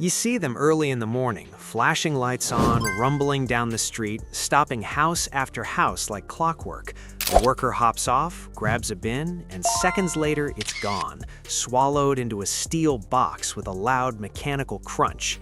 You see them early in the morning, flashing lights on, rumbling down the street, stopping house after house like clockwork. A worker hops off, grabs a bin, and seconds later it's gone, swallowed into a steel box with a loud mechanical crunch.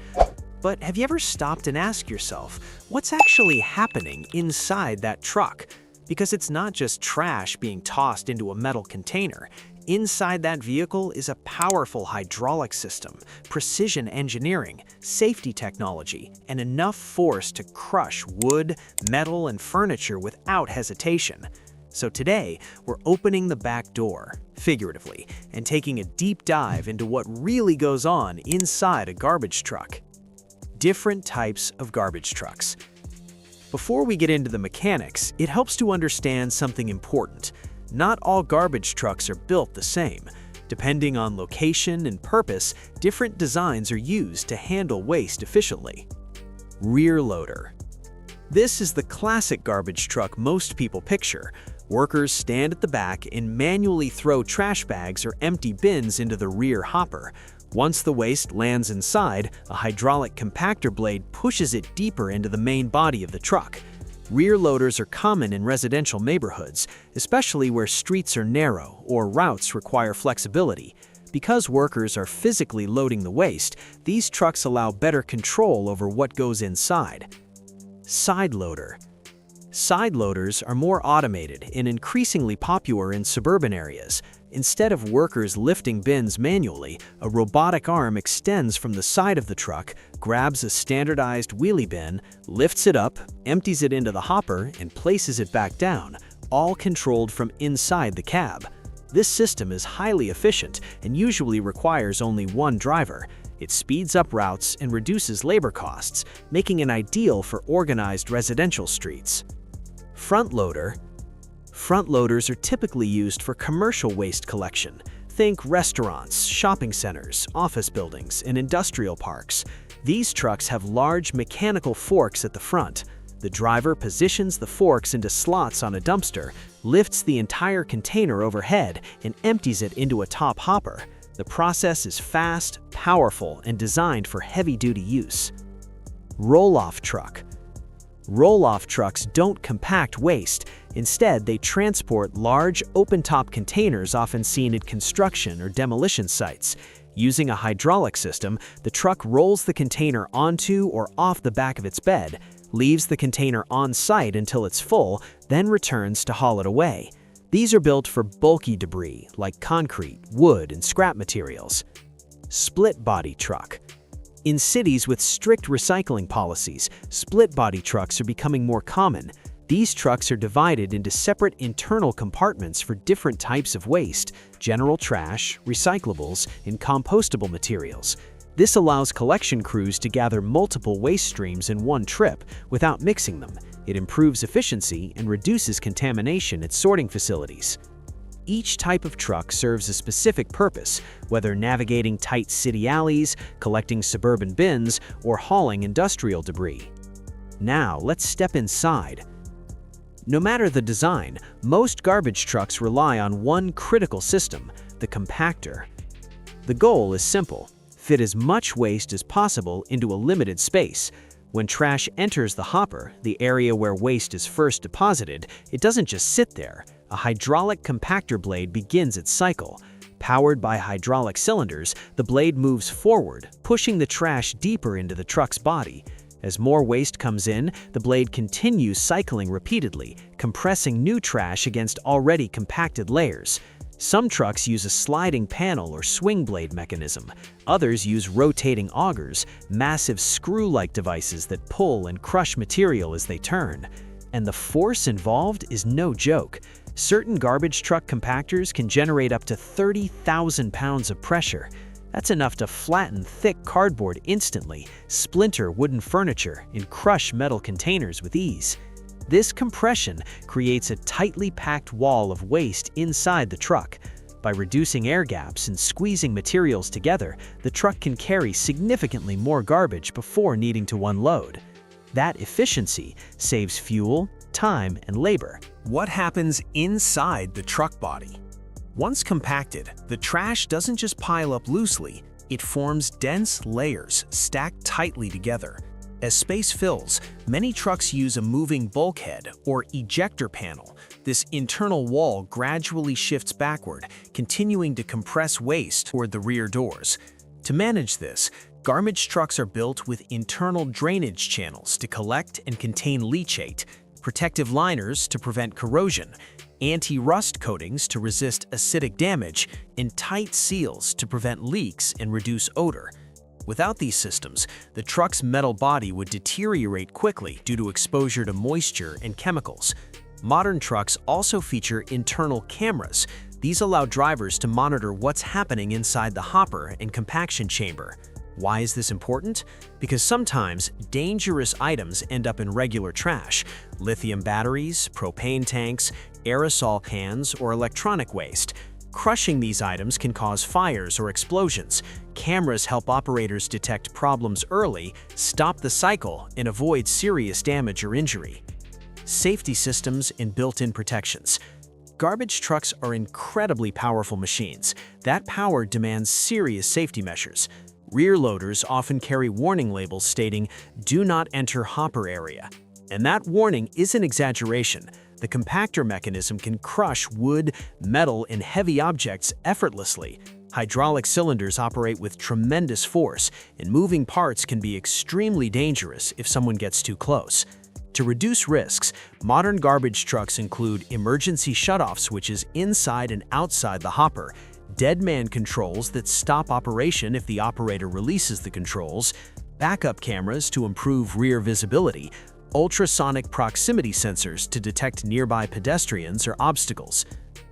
But have you ever stopped and asked yourself, what's actually happening inside that truck? Because it's not just trash being tossed into a metal container. Inside that vehicle is a powerful hydraulic system, precision engineering, safety technology, and enough force to crush wood, metal, and furniture without hesitation. So today, we're opening the back door, figuratively, and taking a deep dive into what really goes on inside a garbage truck. Different types of garbage trucks. Before we get into the mechanics, it helps to understand something important. Not all garbage trucks are built the same. Depending on location and purpose, different designs are used to handle waste efficiently. Rear loader. This is the classic garbage truck most people picture. Workers stand at the back and manually throw trash bags or empty bins into the rear hopper. Once the waste lands inside, a hydraulic compactor blade pushes it deeper into the main body of the truck. Rear loaders are common in residential neighborhoods, especially where streets are narrow or routes require flexibility. Because workers are physically loading the waste, these trucks allow better control over what goes inside. Side loader. Side loaders are more automated and increasingly popular in suburban areas. Instead of workers lifting bins manually, a robotic arm extends from the side of the truck, grabs a standardized wheelie bin, lifts it up, empties it into the hopper, and places it back down, all controlled from inside the cab. This system is highly efficient and usually requires only one driver. It speeds up routes and reduces labor costs, making it ideal for organized residential streets. Front loader. Front loaders are typically used for commercial waste collection. Think restaurants, shopping centers, office buildings, and industrial parks. These trucks have large mechanical forks at the front. The driver positions the forks into slots on a dumpster, lifts the entire container overhead, and empties it into a top hopper. The process is fast, powerful, and designed for heavy-duty use. Roll-off truck. Roll-off trucks don't compact waste. Instead, they transport large, open-top containers often seen at construction or demolition sites. Using a hydraulic system, the truck rolls the container onto or off the back of its bed, leaves the container on site until it's full, then returns to haul it away. These are built for bulky debris like concrete, wood, and scrap materials. Split-body truck. In cities with strict recycling policies, split-body trucks are becoming more common. These trucks are divided into separate internal compartments for different types of waste: general trash, recyclables, and compostable materials. This allows collection crews to gather multiple waste streams in one trip without mixing them. It improves efficiency and reduces contamination at sorting facilities. Each type of truck serves a specific purpose, whether navigating tight city alleys, collecting suburban bins, or hauling industrial debris. Now, let's step inside. No matter the design, most garbage trucks rely on one critical system, the compactor. The goal is simple: fit as much waste as possible into a limited space. When trash enters the hopper, the area where waste is first deposited, it doesn't just sit there. A hydraulic compactor blade begins its cycle. Powered by hydraulic cylinders, the blade moves forward, pushing the trash deeper into the truck's body. As more waste comes in, the blade continues cycling repeatedly, compressing new trash against already compacted layers. Some trucks use a sliding panel or swing blade mechanism. Others use rotating augers, massive screw-like devices that pull and crush material as they turn. And the force involved is no joke. Certain garbage truck compactors can generate up to 30,000 pounds of pressure. That's enough to flatten thick cardboard instantly, splinter wooden furniture, and crush metal containers with ease. This compression creates a tightly packed wall of waste inside the truck. By reducing air gaps and squeezing materials together, the truck can carry significantly more garbage before needing to unload. That efficiency saves fuel, time, and labor. What happens inside the truck body? Once compacted, the trash doesn't just pile up loosely, It forms dense layers stacked tightly together. As space fills, many trucks use a moving bulkhead or ejector panel. This internal wall gradually shifts backward, continuing to compress waste toward the rear doors. To manage this, garbage trucks are built with internal drainage channels to collect and contain leachate, protective liners to prevent corrosion, anti-rust coatings to resist acidic damage, and tight seals to prevent leaks and reduce odor. Without these systems, the truck's metal body would deteriorate quickly due to exposure to moisture and chemicals. Modern trucks also feature internal cameras. These allow drivers to monitor what's happening inside the hopper and compaction chamber. Why is this important? Because sometimes dangerous items end up in regular trash: lithium batteries, propane tanks, aerosol cans, or electronic waste. Crushing these items can cause fires or explosions. Cameras help operators detect problems early, stop the cycle, and avoid serious damage or injury. Safety systems and built-in protections. Garbage trucks are incredibly powerful machines. That power demands serious safety measures. Rear loaders often carry warning labels stating, "Do not enter hopper area." And that warning isn't exaggeration. The compactor mechanism can crush wood, metal, and heavy objects effortlessly. Hydraulic cylinders operate with tremendous force, and moving parts can be extremely dangerous if someone gets too close. To reduce risks, modern garbage trucks include emergency shutoff switches inside and outside the hopper, deadman controls that stop operation if the operator releases the controls, backup cameras to improve rear visibility, ultrasonic proximity sensors to detect nearby pedestrians or obstacles.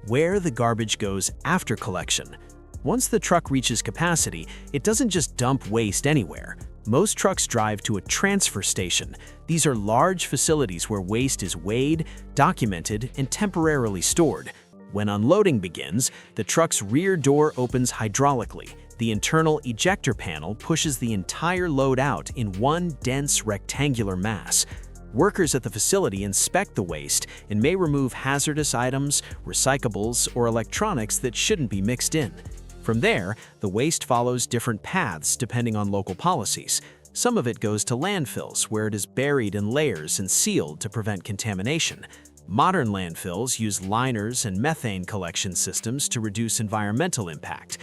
Where the garbage goes after collection. Once the truck reaches capacity, it doesn't just dump waste anywhere. Most trucks drive to a transfer station. These are large facilities where waste is weighed, documented, and temporarily stored. When unloading begins, the truck's rear door opens hydraulically. The internal ejector panel pushes the entire load out in one dense rectangular mass. Workers at the facility inspect the waste and may remove hazardous items, recyclables, or electronics that shouldn't be mixed in. From there, the waste follows different paths depending on local policies. Some of it goes to landfills, where it is buried in layers and sealed to prevent contamination. Modern landfills use liners and methane collection systems to reduce environmental impact.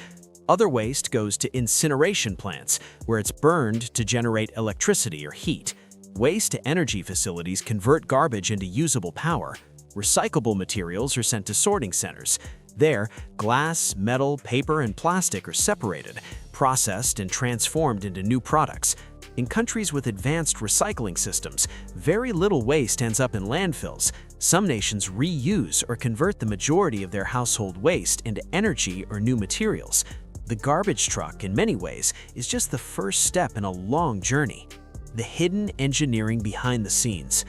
Other waste goes to incineration plants, where it's burned to generate electricity or heat. Waste-to-energy facilities convert garbage into usable power. Recyclable materials are sent to sorting centers. There, glass, metal, paper, and plastic are separated, processed, and transformed into new products. In countries with advanced recycling systems, very little waste ends up in landfills. Some nations reuse or convert the majority of their household waste into energy or new materials. The garbage truck, in many ways, is just the first step in a long journey. The hidden engineering behind the scenes.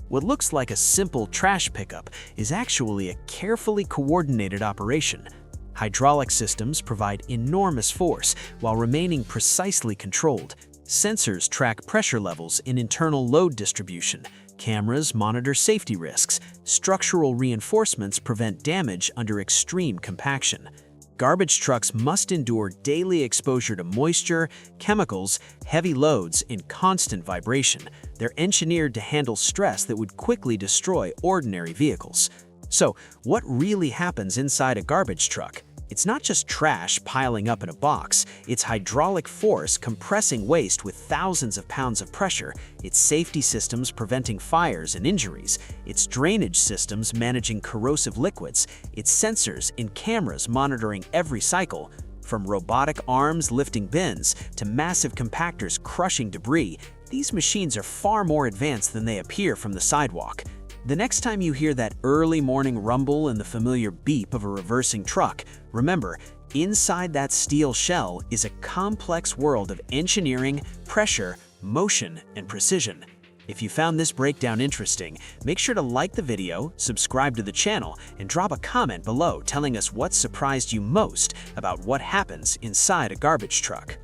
What looks like a simple trash pickup is actually a carefully coordinated operation. Hydraulic systems provide enormous force while remaining precisely controlled. Sensors track pressure levels in internal load distribution. Cameras monitor safety risks. Structural reinforcements prevent damage under extreme compaction. Garbage trucks must endure daily exposure to moisture, chemicals, heavy loads, and constant vibration. They're engineered to handle stress that would quickly destroy ordinary vehicles. So, what really happens inside a garbage truck? It's not just trash piling up in a box. It's hydraulic force compressing waste with thousands of pounds of pressure. It's safety systems preventing fires and injuries. It's drainage systems managing corrosive liquids. It's sensors and cameras monitoring every cycle. From robotic arms lifting bins to massive compactors crushing debris, these machines are far more advanced than they appear from the sidewalk. The next time you hear that early morning rumble and the familiar beep of a reversing truck, remember, inside that steel shell is a complex world of engineering, pressure, motion, and precision. If you found this breakdown interesting, make sure to like the video, subscribe to the channel, and drop a comment below telling us what surprised you most about what happens inside a garbage truck.